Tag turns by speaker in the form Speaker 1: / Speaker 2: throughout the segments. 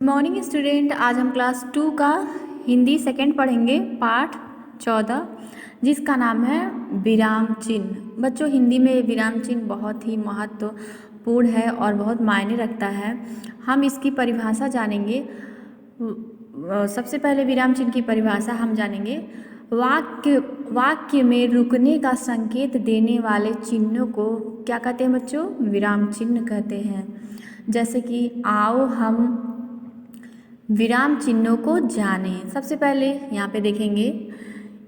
Speaker 1: Morning student, आज हम class 2 का हिंदी सेकंड पढ़ेंगे, पाठ 14, जिसका नाम है विराम चिन्ह। बच्चों, हिंदी में विराम चिन्ह बहुत ही महत्वपूर्ण है और बहुत मायने रखता है। हम इसकी परिभाषा जानेंगे। सबसे पहले विराम चिन्ह की परिभाषा हम जानेंगे। वाक्य में रुकने का संकेत देने वाले चिन्हों को क्या कहते हैं बच्चों? विराम चिन्ह कहते हैं। जैसे कि आओ हम विराम चिन्हों को जानें। सबसे पहले यहाँ पे देखेंगे,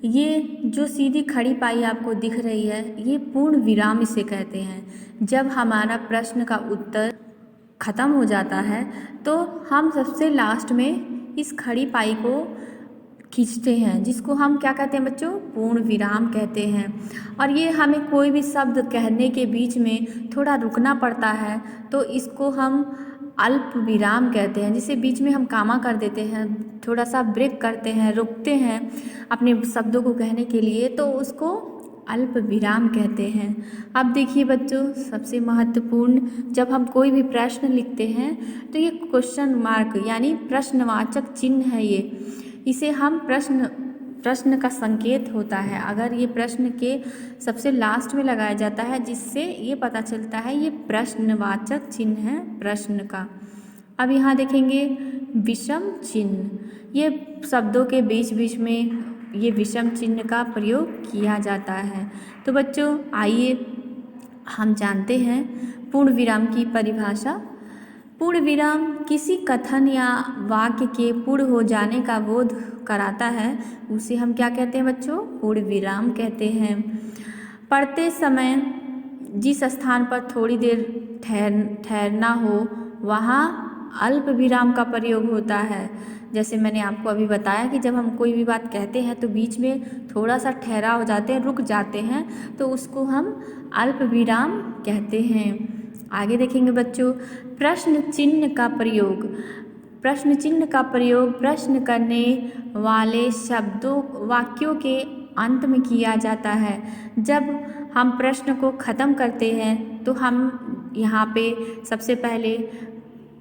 Speaker 1: ये जो सीधी खड़ी पाई आपको दिख रही है, ये पूर्ण विराम इसे कहते हैं। जब हमारा प्रश्न का उत्तर ख़त्म हो जाता है तो हम सबसे लास्ट में इस खड़ी पाई को खींचते हैं, जिसको हम क्या कहते हैं बच्चों? पूर्ण विराम कहते हैं। और ये हमें कोई भी शब्द कहने के बीच में थोड़ा रुकना पड़ता है तो इसको हम अल्प विराम कहते हैं। जिसे बीच में हम कामा कर देते हैं, थोड़ा सा ब्रेक करते हैं, रुकते हैं अपने शब्दों को कहने के लिए, तो उसको अल्प विराम कहते हैं। अब देखिए बच्चों, सबसे महत्वपूर्ण, जब हम कोई भी प्रश्न लिखते हैं तो ये क्वेश्चन मार्क यानी प्रश्नवाचक चिन्ह है। इसे हम प्रश्न का संकेत होता है। अगर ये प्रश्न के सबसे लास्ट में लगाया जाता है, जिससे ये पता चलता है ये प्रश्नवाचक चिन्ह है प्रश्न का। अब यहाँ देखेंगे विषम चिन्ह। ये शब्दों के बीच बीच में ये विषम चिन्ह का प्रयोग किया जाता है। तो बच्चों, आइए हम जानते हैं पूर्ण विराम की परिभाषा। पूर्ण विराम किसी कथन या वाक्य के पूर्ण हो जाने का बोध कराता है, उसे हम क्या कहते हैं बच्चों? पूर्ण विराम कहते हैं। पढ़ते समय जिस स्थान पर थोड़ी देर ठहरना हो, वहाँ अल्प विराम का प्रयोग होता है। जैसे मैंने आपको अभी बताया कि जब हम कोई भी बात कहते हैं तो बीच में थोड़ा सा ठहरा हो जाते हैं, रुक जाते हैं, तो उसको हम अल्प विराम कहते हैं। आगे देखेंगे बच्चों, प्रश्न चिन्ह का प्रयोग। प्रश्न चिन्ह का प्रयोग प्रश्न करने वाले वाक्यों के अंत में किया जाता है। जब हम प्रश्न को ख़त्म करते हैं तो हम यहाँ पे सबसे पहले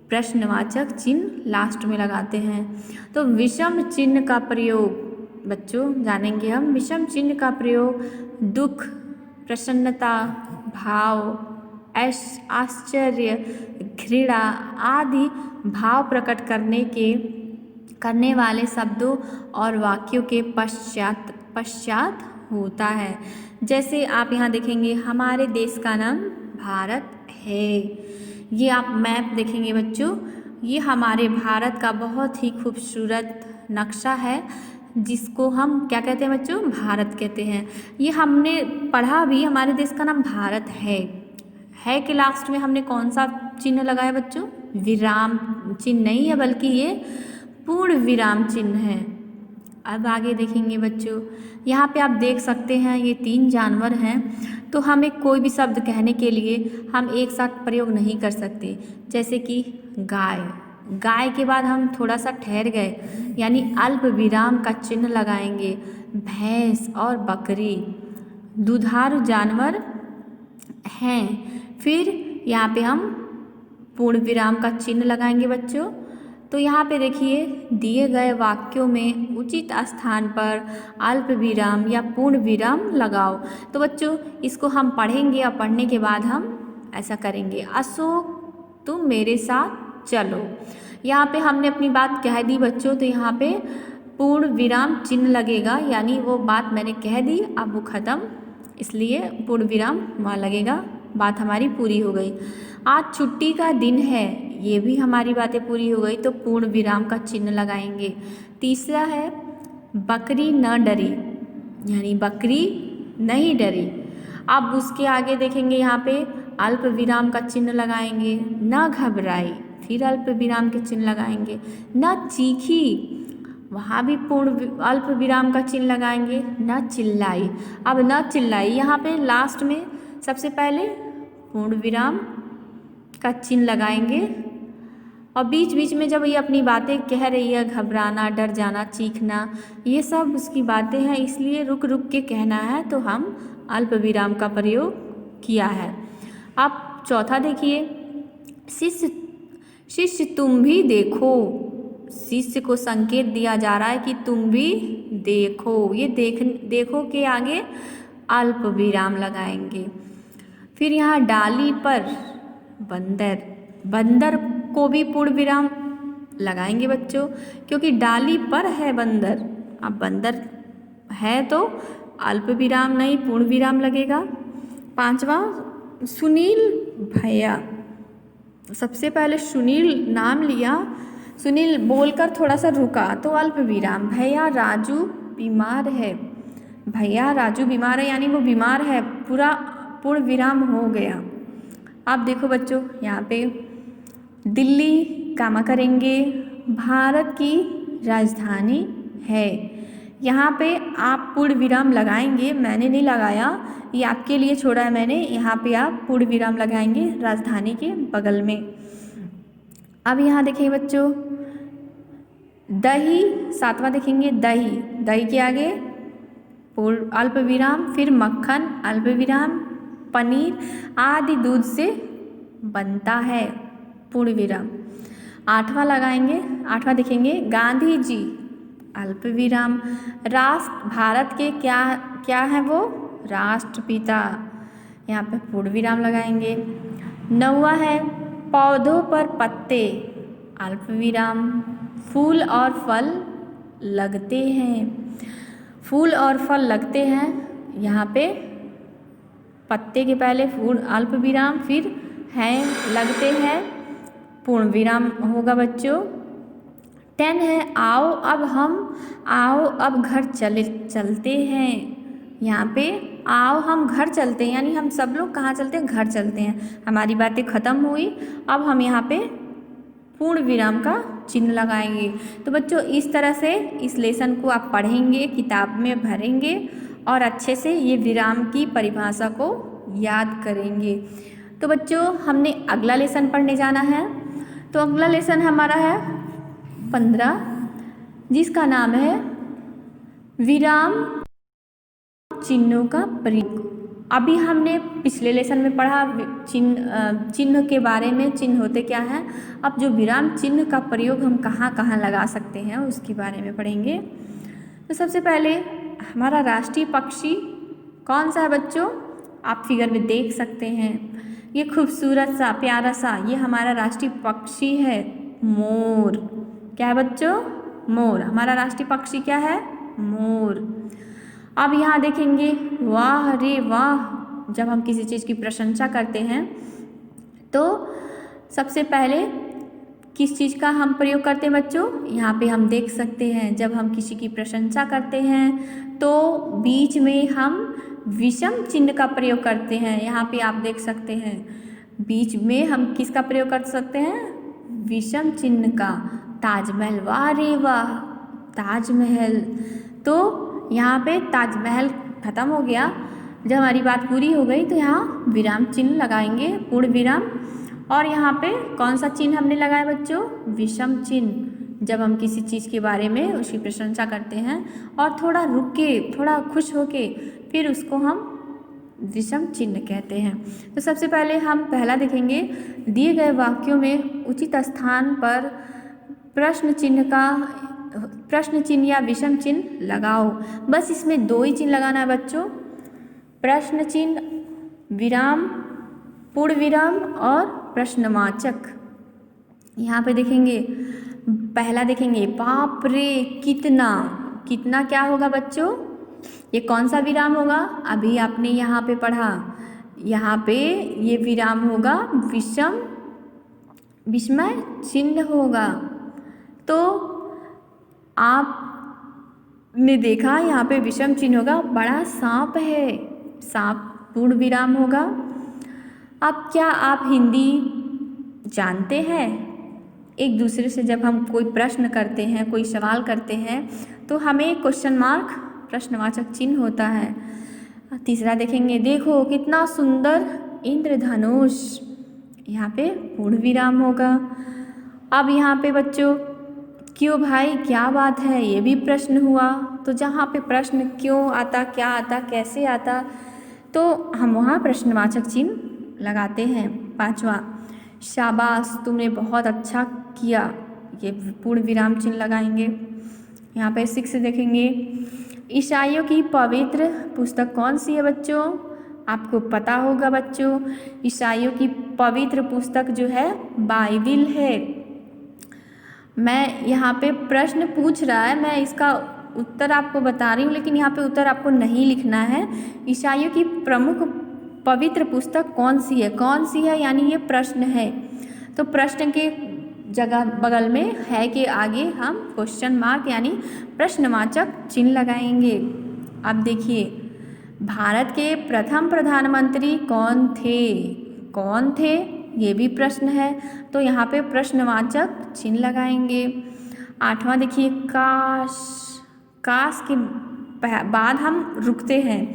Speaker 1: प्रश्नवाचक चिन्ह लास्ट में लगाते हैं। तो विषम चिन्ह का प्रयोग बच्चों जानेंगे हम। विषम चिन्ह का प्रयोग दुख, प्रसन्नता, भाव, आश्चर्य, घृणा आदि भाव प्रकट करने वाले शब्दों और वाक्यों के पश्चात होता है। जैसे आप यहाँ देखेंगे, हमारे देश का नाम भारत है। ये आप मैप देखेंगे बच्चों, ये हमारे भारत का बहुत ही खूबसूरत नक्शा है, जिसको हम क्या कहते हैं बच्चों? भारत कहते हैं। ये हमने पढ़ा भी, हमारे देश का नाम भारत है कि लास्ट में हमने कौन सा चिन्ह लगाया बच्चों? विराम चिन्ह नहीं है, बल्कि ये पूर्ण विराम चिन्ह है। अब आगे देखेंगे बच्चों, यहाँ पे आप देख सकते हैं ये 3 जानवर हैं। तो हमें कोई भी शब्द कहने के लिए हम एक साथ प्रयोग नहीं कर सकते। जैसे कि गाय के बाद हम थोड़ा सा ठहर गए, यानी अल्प विराम का चिन्ह लगाएंगे। भैंस और बकरी दुधारू जानवर हैं। फिर यहाँ पे हम पूर्ण विराम का चिन्ह लगाएंगे बच्चों। तो यहाँ पे देखिए, दिए गए वाक्यों में उचित स्थान पर अल्प विराम या पूर्ण विराम लगाओ। तो बच्चों, इसको हम पढ़ेंगे और पढ़ने के बाद हम ऐसा करेंगे। अशोक तुम मेरे साथ चलो। यहाँ पे हमने अपनी बात कह दी बच्चों, तो यहाँ पे पूर्ण विराम चिन्ह लगेगा, यानी वो बात मैंने कह दी, अब वो ख़त्म, इसलिए पूर्ण विराम वहाँ लगेगा, बात हमारी पूरी हो गई। आज छुट्टी का दिन है, ये भी हमारी बातें पूरी हो गई, तो पूर्ण विराम का चिन्ह लगाएंगे। तीसरा है बकरी न डरी, यानी बकरी नहीं डरी। अब उसके आगे देखेंगे, यहाँ पे अल्प विराम का चिन्ह लगाएंगे। न घबराई, फिर अल्प विराम के चिन्ह लगाएंगे। न चीखी, वहाँ भी पूर्ण अल्प विराम का चिन्ह लगाएंगे। न चिल्लाई, अब न चिल्लाई यहाँ पे लास्ट में सबसे पहले पूर्ण विराम का चिन्ह लगाएंगे, और बीच बीच में जब ये अपनी बातें कह रही है, घबराना, डर जाना, चीखना, ये सब उसकी बातें हैं, इसलिए रुक रुक के कहना है, तो हम अल्प विराम का प्रयोग किया है। अब चौथा देखिए, शिष्य तुम भी देखो। शिष्य को संकेत दिया जा रहा है कि तुम भी देखो। ये देखो के आगे अल्प विराम लगाएंगे। फिर यहाँ डाली पर बंदर, बंदर को भी पूर्ण विराम लगाएंगे बच्चों, क्योंकि डाली पर है बंदर। अब बंदर है तो अल्प विराम नहीं पूर्ण विराम लगेगा। पांचवा सुनील भैया, सबसे पहले सुनील नाम लिया, सुनील बोलकर थोड़ा सा रुका तो अल्प विराम। भैया राजू बीमार है, भैया राजू बीमार है यानी वो बीमार है, पूरा पूर्ण विराम हो गया। अब देखो बच्चों यहाँ पे दिल्ली कामा करेंगे, भारत की राजधानी है। यहाँ पे आप पूर्ण विराम लगाएंगे, मैंने नहीं लगाया, ये आपके लिए छोड़ा है मैंने। यहाँ पे आप पूर्ण विराम लगाएंगे राजधानी के बगल में। अब यहाँ देखिए बच्चों दही, सातवां देखेंगे दही, दही के आगे पूर्ण अल्प विराम, फिर मक्खन अल्प विराम, पनीर आदि दूध से बनता है पूर्ण विराम। आठवां लगाएंगे, आठवां देखेंगे गांधी जी अल्प विराम। राष्ट्र भारत के क्या क्या है वो राष्ट्रपिता, यहाँ पे पूर्ण विराम लगाएंगे। नौवां है पौधों पर पत्ते अल्प विराम, फूल और फल लगते हैं, फूल और फल लगते हैं, यहाँ पे पत्ते के पहले फूल अल्प विराम, फिर हैं लगते हैं पूर्ण विराम होगा बच्चों। 10 है आओ अब घर चलते हैं। यहाँ पे आओ हम घर चलते हैं यानी हम सब लोग कहाँ चलते हैं, घर चलते हैं। हमारी बातें ख़त्म हुई, अब हम यहाँ पे पूर्ण विराम का चिन्ह लगाएंगे। तो बच्चों इस तरह से इस लेसन को आप पढ़ेंगे, किताब में भरेंगे और अच्छे से ये विराम की परिभाषा को याद करेंगे। तो बच्चों हमने अगला लेसन पढ़ने जाना है। तो अगला लेसन हमारा है 15, जिसका नाम है विराम चिन्हों का प्रयोग। अभी हमने पिछले लेसन में पढ़ा चिन्ह के बारे में, चिन्ह होते क्या हैं। अब जो विराम चिन्ह का प्रयोग हम कहाँ कहाँ लगा सकते हैं उसके बारे में पढ़ेंगे। तो सबसे पहले हमारा राष्ट्रीय पक्षी कौन सा है बच्चों, आप फिगर में देख सकते हैं। ये खूबसूरत सा प्यारा सा ये हमारा राष्ट्रीय पक्षी है मोर। क्या है बच्चों, मोर। हमारा राष्ट्रीय पक्षी क्या है, मोर। अब यहाँ देखेंगे वाह रे वाह, जब हम किसी चीज़ की प्रशंसा करते हैं तो सबसे पहले किस चीज़ का हम प्रयोग करते हैं बच्चों, यहाँ पे हम देख सकते हैं जब हम किसी की प्रशंसा करते हैं तो बीच में हम विषम चिन्ह का प्रयोग करते हैं। यहाँ पे आप देख सकते हैं बीच में हम किसका प्रयोग कर सकते हैं, विषम चिन्ह का। ताजमहल, वाह रे वाह ताजमहल। तो यहाँ पे ताजमहल ख़त्म हो गया, जब हमारी बात पूरी हो गई तो यहाँ विराम चिन्ह लगाएंगे पूर्ण विराम। और यहाँ पे कौन सा चिन्ह हमने लगाया बच्चों, विषम चिन्ह। जब हम किसी चीज़ के बारे में उसकी प्रशंसा करते हैं और थोड़ा रुक के थोड़ा खुश होके फिर उसको हम विषम चिन्ह कहते हैं। तो सबसे पहले हम पहला देखेंगे, दिए गए वाक्यों में उचित स्थान पर प्रश्न चिन्ह या विषम चिन्ह लगाओ। बस इसमें दो ही चिन्ह लगाना है बच्चों, प्रश्न चिन्ह, विराम, पूर्ण विराम और प्रश्नवाचक। यहाँ पे देखेंगे पहला देखेंगे बाप रे कितना, कितना क्या होगा बच्चों, ये कौन सा विराम होगा, अभी आपने यहाँ पे पढ़ा, यहाँ पे ये विराम होगा विस्मय चिन्ह होगा। तो आपने देखा यहाँ पे विषम चिन्ह होगा, बड़ा सांप है, सांप पूर्ण विराम होगा। अब क्या आप हिंदी जानते हैं, एक दूसरे से जब हम कोई प्रश्न करते हैं, कोई सवाल करते हैं तो हमें क्वेश्चन मार्क प्रश्नवाचक चिन्ह होता है। तीसरा देखेंगे, देखो कितना सुंदर इंद्रधनुष, यहाँ पे पूर्ण विराम होगा। अब यहाँ पे बच्चों क्यों भाई क्या बात है, ये भी प्रश्न हुआ। तो जहाँ पे प्रश्न क्यों आता, क्या आता, कैसे आता, तो हम वहाँ प्रश्नवाचक चिन्ह लगाते हैं। पांचवा, शाबाश तुमने बहुत अच्छा किया, ये पूर्ण विराम चिन्ह लगाएंगे। यहाँ पे 6 देखेंगे, ईसाइयों की पवित्र पुस्तक कौन सी है बच्चों? आपको पता होगा बच्चों, ईसाइयों की पवित्र पुस्तक जो है बाइबिल है। मैं यहाँ पे प्रश्न पूछ रहा है, मैं इसका उत्तर आपको बता रही हूँ, लेकिन यहाँ पे उत्तर आपको नहीं लिखना है। ईसाइयों की प्रमुख पवित्र पुस्तक कौन सी है? कौन सी है यानी ये प्रश्न है, तो प्रश्न के जगह बगल में है के आगे हम क्वेश्चन मार्क यानी प्रश्नवाचक चिन्ह लगाएंगे। अब देखिए, भारत के प्रथम प्रधानमंत्री कौन थे? कौन थे ये भी प्रश्न है, तो यहाँ पे प्रश्नवाचक चिन्ह लगाएंगे। 8वां देखिए, काश। काश के बाद हम रुकते हैं,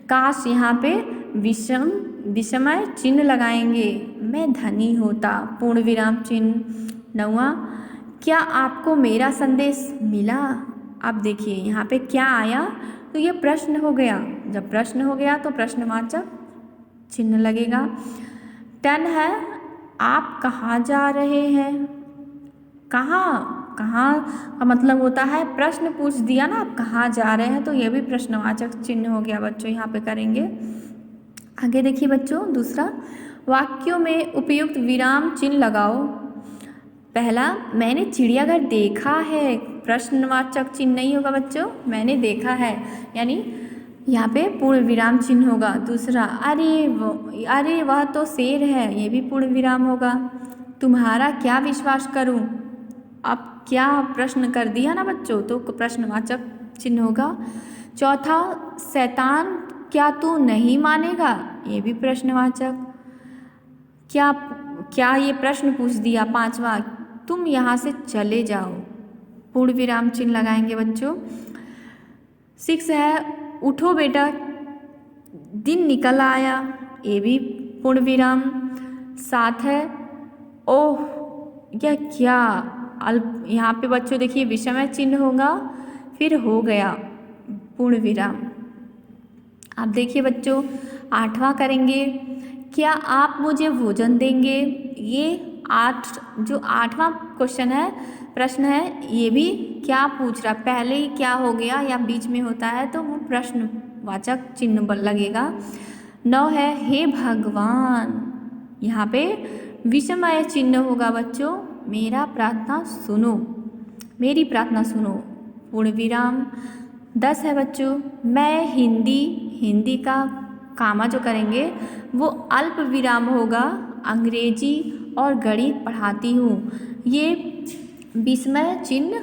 Speaker 1: काश यहाँ पे विषमय चिन्ह लगाएंगे। मैं धनी होता, पूर्ण विराम चिन्ह। 9वां, क्या आपको मेरा संदेश मिला? अब देखिए यहाँ पे क्या आया, तो ये प्रश्न हो गया। जब प्रश्न हो गया तो प्रश्नवाचक चिन्ह लगेगा। 10 है, आप कहाँ जा रहे हैं? कहाँ का मतलब होता है प्रश्न पूछ दिया ना, आप कहाँ जा रहे हैं, तो ये भी प्रश्नवाचक चिन्ह हो गया बच्चों, यहाँ पे करेंगे। आगे देखिए बच्चों, दूसरा, वाक्यों में उपयुक्त विराम चिन्ह लगाओ। पहला, मैंने चिड़ियाघर देखा है, प्रश्नवाचक चिन्ह नहीं होगा बच्चों, मैंने देखा है यानी यहाँ पे पूर्ण विराम चिन्ह होगा। दूसरा, अरे वह तो शेर है, ये भी पूर्ण विराम होगा। तुम्हारा क्या विश्वास करूं? अब क्या प्रश्न कर दिया ना बच्चों, तो प्रश्नवाचक चिन्ह होगा। चौथा, शैतान क्या तू नहीं मानेगा? ये भी प्रश्नवाचक। क्या ये प्रश्न पूछ दिया। 5वां, तुम यहाँ से चले जाओ, पूर्ण विराम चिन्ह लगाएंगे बच्चों। 6 है, उठो बेटा दिन निकल आया, ये भी पूर्ण विराम। 7 है, ओह यह क्या अल्प, यहाँ पे बच्चों देखिए विषमय चिन्ह होगा, फिर हो गया पूर्ण विराम। अब देखिए बच्चों 8वां करेंगे, क्या आप मुझे भोजन देंगे? ये 8वां क्वेश्चन है, प्रश्न है, ये भी क्या पूछ रहा, पहले ही क्या हो गया या बीच में होता है तो वो प्रश्नवाचक चिन्ह लगेगा। 9 है, हे भगवान, यहाँ पे विषमय चिन्ह होगा बच्चों, मेरा प्रार्थना सुनो, मेरी प्रार्थना सुनो, पूर्ण विराम। 10 है बच्चों, मैं हिंदी का कामा जो करेंगे वो अल्प विराम होगा, अंग्रेजी और गणित पढ़ाती हूँ, ये विषमय चिन्ह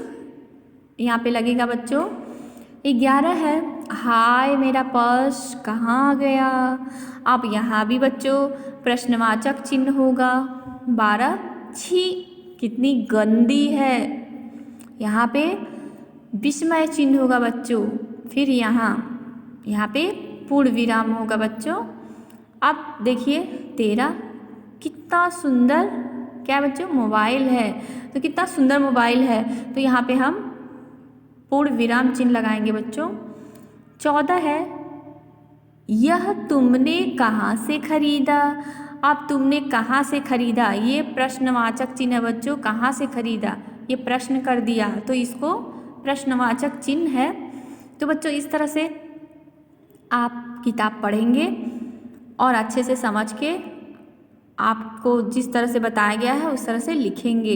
Speaker 1: यहाँ पे लगेगा बच्चों। 11 है, हाय मेरा पर्स कहाँ गया? अब यहाँ भी बच्चों प्रश्नवाचक चिन्ह होगा। 12, छी कितनी गंदी है, यहाँ पे विषमय चिन्ह होगा बच्चों। फिर यहाँ पे पूर्ण विराम होगा बच्चों। अब देखिए 13, कितना सुंदर क्या बच्चों मोबाइल है, तो कितना सुंदर मोबाइल है, तो यहाँ पे हम पूर्ण विराम चिन्ह लगाएंगे बच्चों। 14 है, यह तुमने कहाँ से खरीदा? अब तुमने कहाँ से खरीदा, ये प्रश्नवाचक चिन्ह है बच्चों, कहाँ से खरीदा, ये प्रश्न कर दिया तो इसको प्रश्नवाचक चिन्ह है। तो बच्चों इस तरह से आप किताब पढ़ेंगे और अच्छे से समझ के आपको जिस तरह से बताया गया है उस तरह से लिखेंगे।